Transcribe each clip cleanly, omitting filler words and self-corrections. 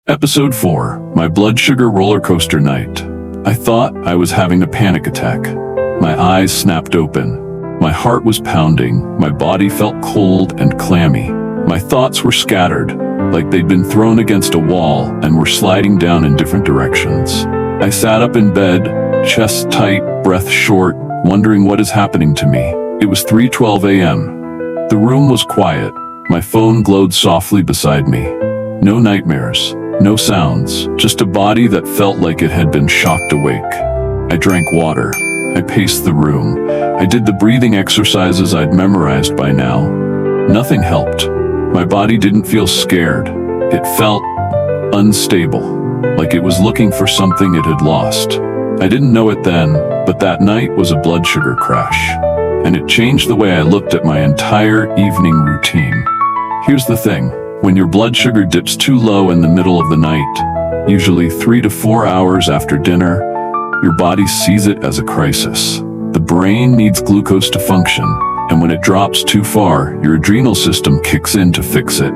Episode 4, My Blood Sugar Roller Coaster Night. I thought I was having a panic attack. My eyes snapped open. My heart was pounding. My body felt cold and clammy. My thoughts were scattered, like they'd been thrown against a wall and were sliding down in different directions. I sat up in bed, chest tight, breath short, wondering what is happening to me. It was 3:12 a.m. The room was quiet. My phone glowed softly beside me. No nightmares. No sounds, just a body that felt like it had been shocked awake. I drank water. I paced the room. I did the breathing exercises I'd memorized by now. Nothing helped. My body didn't feel scared. It felt unstable, like it was looking for something it had lost. I didn't know it then, but that night was a blood sugar crash, and it changed the way I looked at my entire evening routine. Here's the thing. When your blood sugar dips too low in the middle of the night, usually 3 to 4 hours after dinner, your body sees it as a crisis. The brain needs glucose to function, and when it drops too far, your adrenal system kicks in to fix it.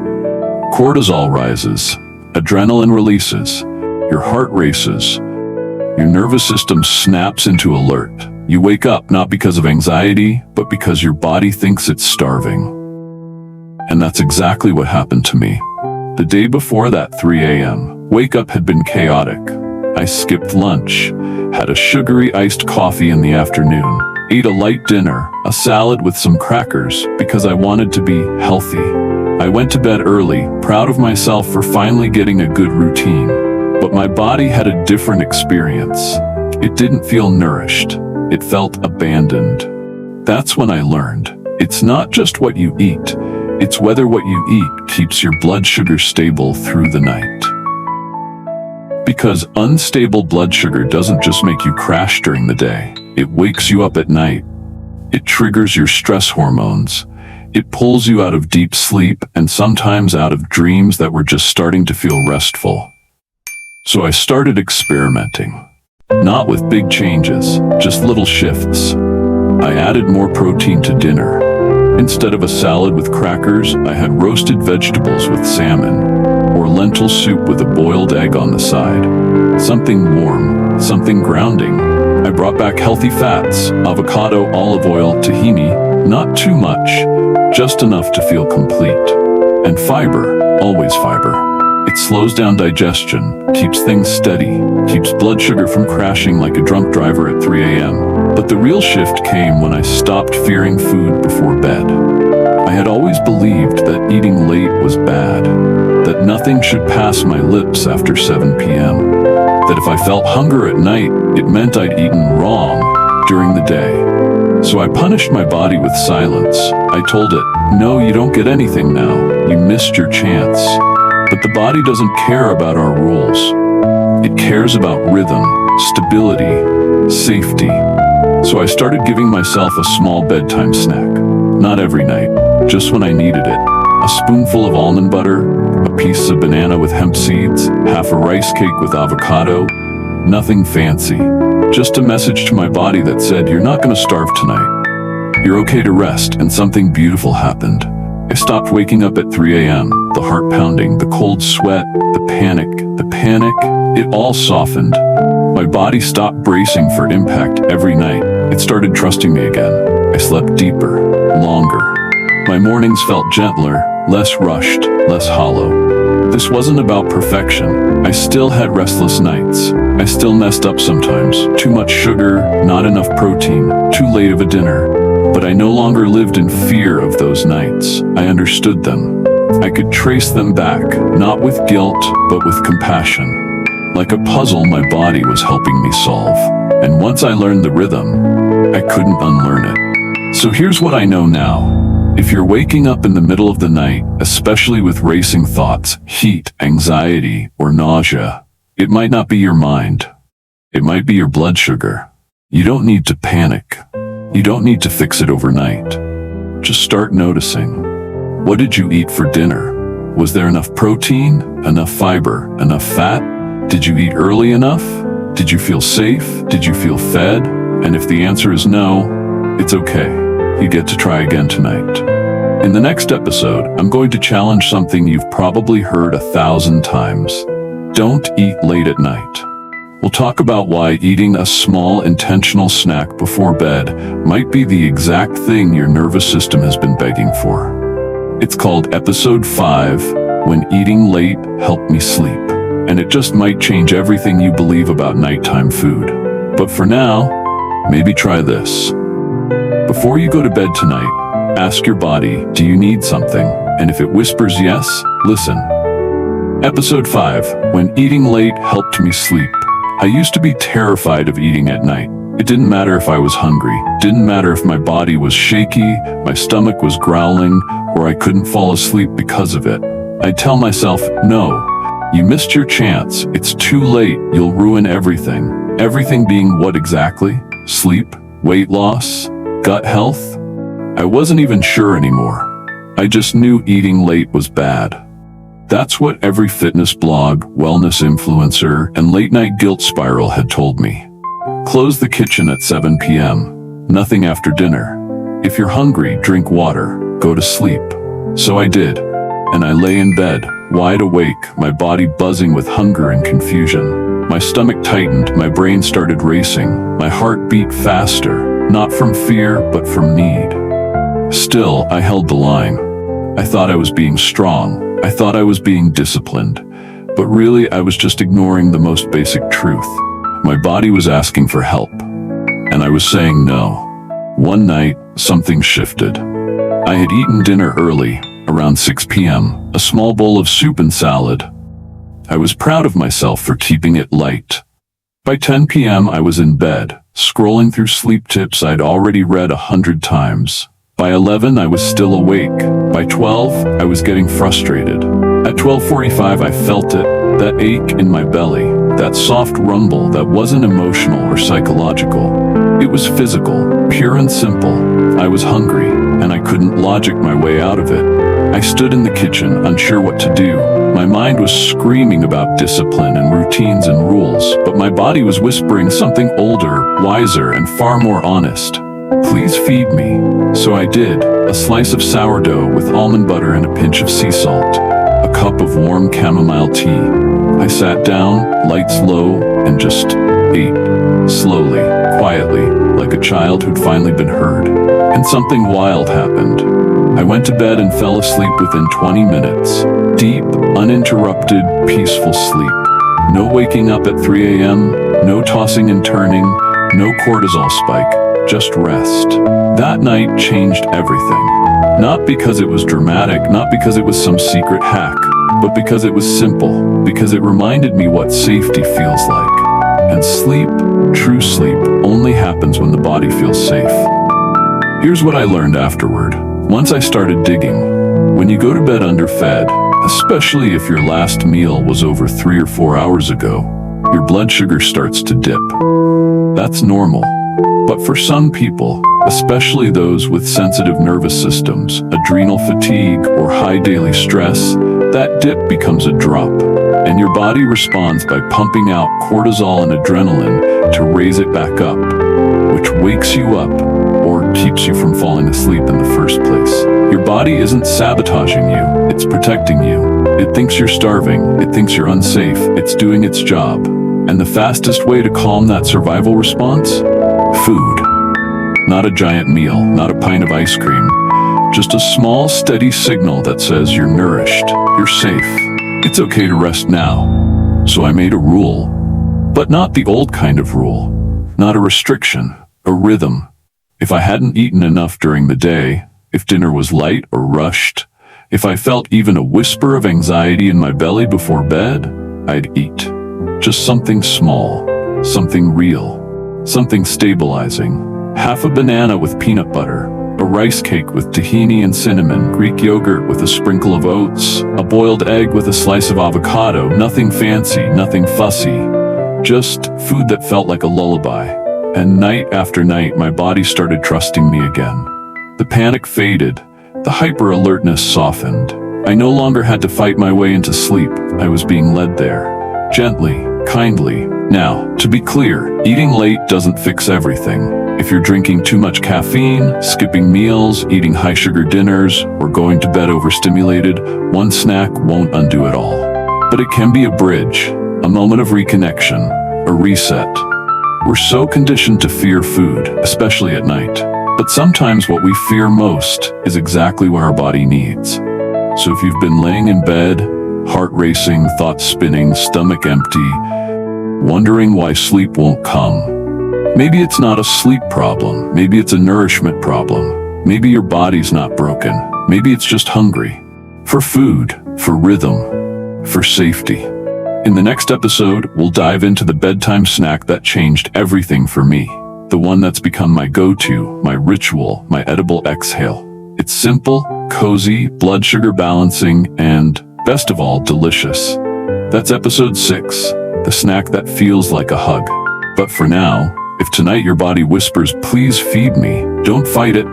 Cortisol rises, adrenaline releases, your heart races, your nervous system snaps into alert. You wake up not because of anxiety, but because your body thinks it's starving. And that's exactly what happened to me. The day before that 3 a.m. wake-up had been chaotic. I skipped lunch, had a sugary iced coffee in the afternoon, ate a light dinner, a salad with some crackers, because I wanted to be healthy. I went to bed early, proud of myself for finally getting a good routine. But my body had a different experience. It didn't feel nourished. It felt abandoned. That's when I learned. It's not just what you eat. It's whether what you eat keeps your blood sugar stable through the night. Because unstable blood sugar doesn't just make you crash during the day. It wakes you up at night. It triggers your stress hormones. It pulls you out of deep sleep and sometimes out of dreams that were just starting to feel restful. So I started experimenting. Not with big changes, just little shifts. I added more protein to dinner. Instead of a salad with crackers, I had roasted vegetables with salmon, or lentil soup with a boiled egg on the side. Something warm, something grounding. I brought back healthy fats, avocado, olive oil, tahini, not too much, just enough to feel complete. And fiber, always fiber. It slows down digestion, keeps things steady, keeps blood sugar from crashing like a drunk driver at 3 a.m. But the real shift came when I stopped fearing food before bed. I had always believed that eating late was bad, that nothing should pass my lips after 7 p.m., that if I felt hunger at night, it meant I'd eaten wrong during the day. So I punished my body with silence. I told it, no, you don't get anything now. You missed your chance. But the body doesn't care about our rules. It cares about rhythm, stability, safety. So I started giving myself a small bedtime snack. Not every night, just when I needed it. A spoonful of almond butter, a piece of banana with hemp seeds, half a rice cake with avocado. Nothing fancy. Just a message to my body that said, you're not going to starve tonight. You're okay to rest, and something beautiful happened. I stopped waking up at 3 a.m., the heart pounding, the cold sweat, the panic. It all softened. My body stopped bracing for impact every night. It started trusting me again. I slept deeper, longer. My mornings felt gentler, less rushed, less hollow. This wasn't about perfection. I still had restless nights. I still messed up sometimes. Too much sugar, not enough protein, too late of a dinner. But I no longer lived in fear of those nights. I understood them. I could trace them back, not with guilt, but with compassion. Like a puzzle my body was helping me solve. And once I learned the rhythm, I couldn't unlearn it. So here's what I know now. If you're waking up in the middle of the night, especially with racing thoughts, heat, anxiety, or nausea, it might not be your mind. It might be your blood sugar. You don't need to panic. You don't need to fix it overnight. Just start noticing. What did you eat for dinner? Was there enough protein, enough fiber, enough fat? Did you eat early enough? Did you feel safe? Did you feel fed? And if the answer is no, it's okay. You get to try again tonight. In the next episode, I'm going to challenge something you've probably heard 1,000 times. Don't eat late at night. We'll talk about why eating a small intentional snack before bed might be the exact thing your nervous system has been begging for. It's called Episode 5, When Eating Late Helped Me Sleep, and it just might change everything you believe about nighttime food. But for now, maybe try this. Before you go to bed tonight, ask your body, do you need something? And if it whispers yes, listen. Episode 5, When Eating Late Helped Me Sleep. I used to be terrified of eating at night. It didn't matter if I was hungry, didn't matter if my body was shaky, my stomach was growling, or I couldn't fall asleep because of it. I'd tell myself, no, you missed your chance, it's too late, you'll ruin everything. Everything being what exactly? Sleep? Weight loss? Gut health? I wasn't even sure anymore. I just knew eating late was bad. That's what every fitness blog, wellness influencer, and late-night guilt spiral had told me. Close the kitchen at 7 p.m. Nothing after dinner. If you're hungry, drink water. Go to sleep. So I did. And I lay in bed, wide awake, my body buzzing with hunger and confusion. My stomach tightened, my brain started racing, my heart beat faster, not from fear, but from need. Still, I held the line. I thought I was being strong. I thought I was being disciplined, but really I was just ignoring the most basic truth. My body was asking for help, and I was saying no. One night, something shifted. I had eaten dinner early, around 6 p.m., a small bowl of soup and salad. I was proud of myself for keeping it light. By 10 p.m., I was in bed, scrolling through sleep tips I'd already read 100 times. By 11, I was still awake. By 12, I was getting frustrated. At 12:45, I felt it, that ache in my belly, that soft rumble that wasn't emotional or psychological. It was physical, pure and simple. I was hungry, and I couldn't logic my way out of it. I stood in the kitchen, unsure what to do. My mind was screaming about discipline and routines and rules, but my body was whispering something older, wiser, and far more honest. Please feed me. So I did. A slice of sourdough with almond butter and a pinch of sea salt. A cup of warm chamomile tea. I sat down, lights low, and just ate. Slowly, quietly, like a child who'd finally been heard. And something wild happened. I went to bed and fell asleep within 20 minutes. Deep, uninterrupted, peaceful sleep. No waking up at 3 a.m., no tossing and turning, no cortisol spike. Just rest. That night changed everything. Not because it was dramatic, not because it was some secret hack, but because it was simple, because it reminded me what safety feels like. And sleep, true sleep, only happens when the body feels safe. Here's what I learned afterward. Once I started digging, when you go to bed underfed, especially if your last meal was over 3 or 4 hours ago, your blood sugar starts to dip. That's normal. But for some people, especially those with sensitive nervous systems, adrenal fatigue, or high daily stress, that dip becomes a drop, and your body responds by pumping out cortisol and adrenaline to raise it back up, which wakes you up or keeps you from falling asleep in the first place. Your body isn't sabotaging you, it's protecting you. It thinks you're starving, it thinks you're unsafe, it's doing its job. And the fastest way to calm that survival response? Food. Not a giant meal, not a pint of ice cream, just a small, steady signal that says you're nourished, you're safe. It's okay to rest now. So I made a rule, but not the old kind of rule, not a restriction, a rhythm. If I hadn't eaten enough during the day, if dinner was light or rushed, if I felt even a whisper of anxiety in my belly before bed, I'd eat. Just something small, something real. Something stabilizing. Half a banana with peanut butter, a rice cake with tahini and cinnamon, Greek yogurt with a sprinkle of oats, a boiled egg with a slice of avocado, nothing fancy, nothing fussy, just food that felt like a lullaby. And night after night, my body started trusting me again. The panic faded, the hyper-alertness softened. I no longer had to fight my way into sleep. I was being led there. Gently, kindly. Now, to be clear, eating late doesn't fix everything. If you're drinking too much caffeine, skipping meals, eating high-sugar dinners, or going to bed overstimulated, one snack won't undo it all. But it can be a bridge. A moment of reconnection, a reset. We're so conditioned to fear food, especially at night. But sometimes what we fear most is exactly what our body needs. So if you've been laying in bed, heart racing, thoughts spinning, stomach empty, wondering why sleep won't come, maybe it's not a sleep problem, maybe it's a nourishment problem, maybe your body's not broken, maybe it's just hungry. For food, for rhythm, for safety. In the next episode, we'll dive into the bedtime snack that changed everything for me. The one that's become my go-to, my ritual, my edible exhale. It's simple, cozy, blood sugar balancing, and, best of all, delicious. That's episode 6, the snack that feels like a hug. But for now, if tonight your body whispers, please feed me, don't fight it.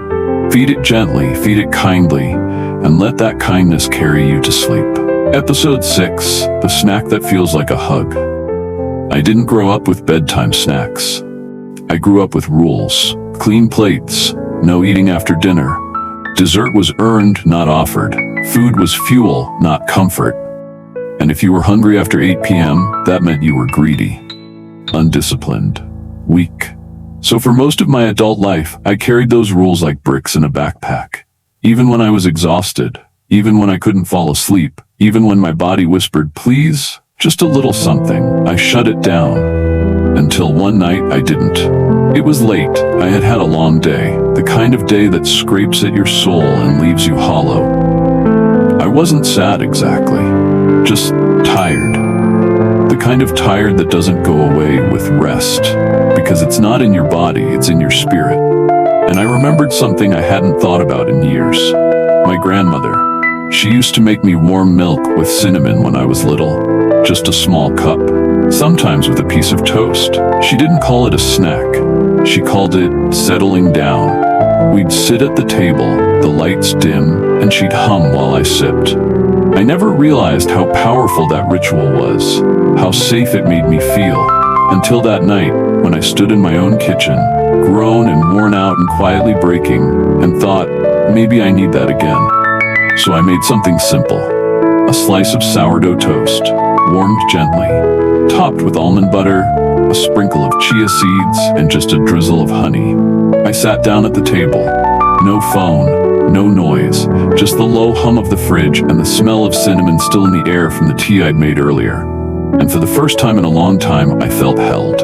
Feed it gently, feed it kindly, and let that kindness carry you to sleep. Episode 6, the snack that feels like a hug. I didn't grow up with bedtime snacks. I grew up with rules, clean plates, no eating after dinner. Dessert was earned, not offered. Food was fuel, not comfort. And if you were hungry after 8 p.m., that meant you were greedy, undisciplined, weak. So for most of my adult life, I carried those rules like bricks in a backpack. Even when I was exhausted, even when I couldn't fall asleep, even when my body whispered, please, just a little something, I shut it down. Until one night I didn't. It was late, I had had a long day, the kind of day that scrapes at your soul and leaves you hollow. I wasn't sad exactly, just tired. The kind of tired that doesn't go away with rest, because it's not in your body, it's in your spirit. And I remembered something I hadn't thought about in years. My grandmother. She used to make me warm milk with cinnamon when I was little, just a small cup, sometimes with a piece of toast. She didn't call it a snack. She called it settling down. We'd sit at the table, the lights dim, and she'd hum while I sipped. I never realized how powerful that ritual was, how safe it made me feel, until that night when I stood in my own kitchen, grown and worn out and quietly breaking, and thought, maybe I need that again. So I made something simple, a slice of sourdough toast, warmed gently, topped with almond butter, a sprinkle of chia seeds, and just a drizzle of honey. I sat down at the table. No phone, no noise, just the low hum of the fridge and the smell of cinnamon still in the air from the tea I'd made earlier. And for the first time in a long time, I felt held.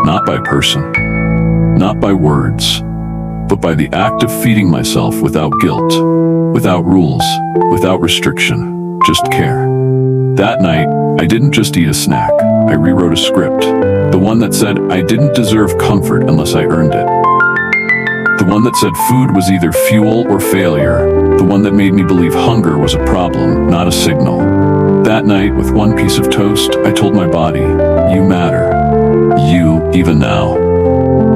Not by person, not by words, but by the act of feeding myself without guilt, without rules, without restriction, just care. That night, I didn't just eat a snack, I rewrote a script. The one that said I didn't deserve comfort unless I earned it. The one that said food was either fuel or failure. The one that made me believe hunger was a problem, not a signal. That night, with one piece of toast, I told my body, you matter. You, even now.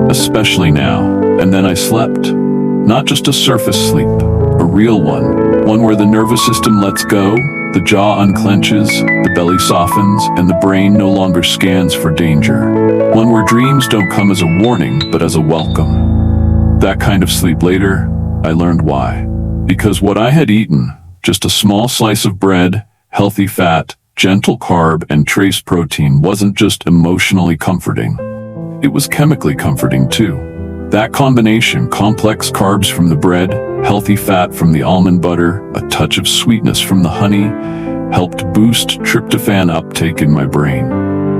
Especially now. And then I slept. Not just a surface sleep, a real one where the nervous system lets go, the jaw unclenches, the belly softens, and the brain no longer scans for danger. One where dreams don't come as a warning, but as a welcome. That kind of sleep later, I learned why. Because what I had eaten, just a small slice of bread, healthy fat, gentle carb, and trace protein wasn't just emotionally comforting. It was chemically comforting too. That combination, complex carbs from the bread, healthy fat from the almond butter, a touch of sweetness from the honey, helped boost tryptophan uptake in my brain.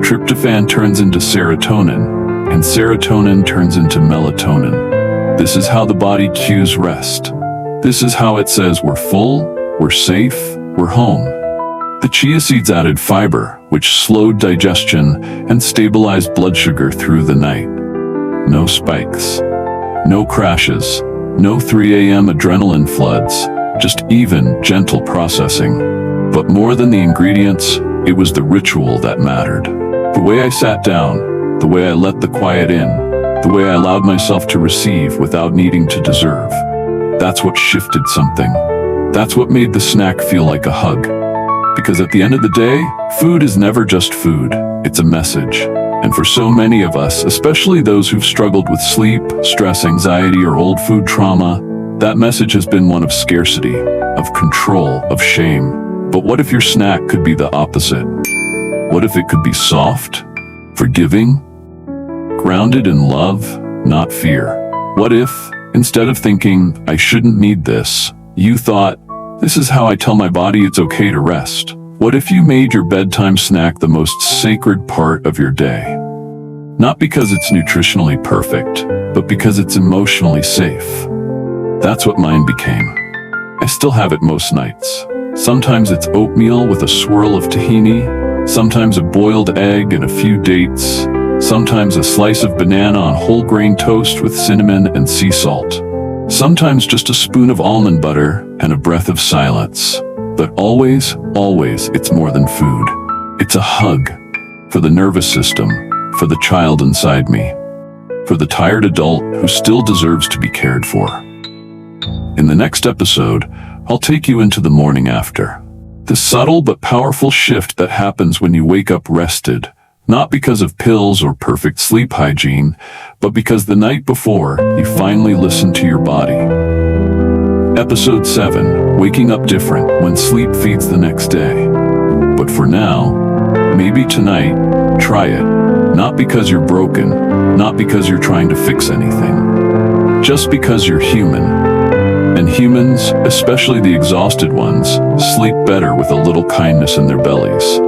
Tryptophan turns into serotonin, and serotonin turns into melatonin. This is how the body cues rest. This is how it says we're full, we're safe, we're home. The chia seeds added fiber, which slowed digestion and stabilized blood sugar through the night. No spikes, no crashes, no 3 a.m. adrenaline floods, just even, gentle processing. But more than the ingredients, it was the ritual that mattered. The way I sat down, the way I let the quiet in, the way I allowed myself to receive without needing to deserve. That's what shifted something. That's what made the snack feel like a hug. Because at the end of the day, food is never just food, it's a message. And for so many of us, especially those who've struggled with sleep, stress, anxiety, or old food trauma, that message has been one of scarcity, of control, of shame. But what if your snack could be the opposite? What if it could be soft, forgiving, grounded in love, not fear? What if, instead of thinking, I shouldn't need this, you thought, this is how I tell my body it's okay to rest? What if you made your bedtime snack the most sacred part of your day? Not because it's nutritionally perfect, but because it's emotionally safe. That's what mine became. I still have it most nights. Sometimes it's oatmeal with a swirl of tahini, sometimes a boiled egg and a few dates, sometimes a slice of banana on whole grain toast with cinnamon and sea salt, sometimes just a spoon of almond butter and a breath of silence. But always, always, it's more than food. It's a hug for the nervous system, for the child inside me, for the tired adult who still deserves to be cared for. In the next episode, I'll take you into the morning after. The subtle but powerful shift that happens when you wake up rested, not because of pills or perfect sleep hygiene, but because the night before, you finally listened to your body. Episode 7, Waking Up Different When Sleep Feeds the Next Day. But for now, maybe tonight, try it. Not because you're broken, not because you're trying to fix anything. Just because you're human. And humans, especially the exhausted ones, sleep better with a little kindness in their bellies.